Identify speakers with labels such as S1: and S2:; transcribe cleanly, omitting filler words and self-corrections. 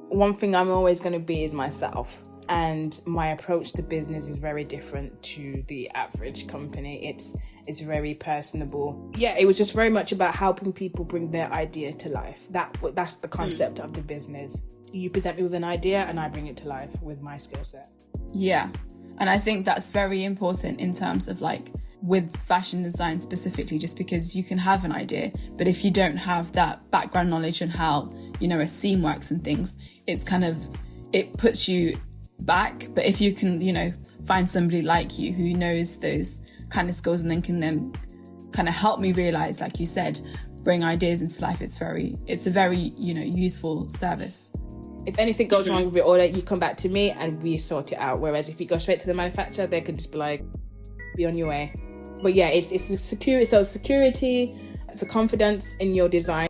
S1: one thing I'm always going to be is myself. And my approach to business is very different to the average company. It's very personable. Yeah, it was just very much about helping people bring their idea to life. That's the concept of the business. You present me with an idea and I bring it to life with my skill set.
S2: Yeah, and I think that's very important in terms of like with fashion design specifically, just because you can have an idea, but if you don't have that background knowledge on how, you know, a seam works and things, it's kind of, it puts you back. But if you can, you know, find somebody like you who knows those kind of skills and then can then kind of help me realize, like you said, bring ideas into life, it's a very, you know, useful service.
S1: If anything goes wrong with your order, you come back to me and we sort it out. Whereas if you go straight to the manufacturer, they could just be like, be on your way. But yeah, it's security. So security, the confidence in your design.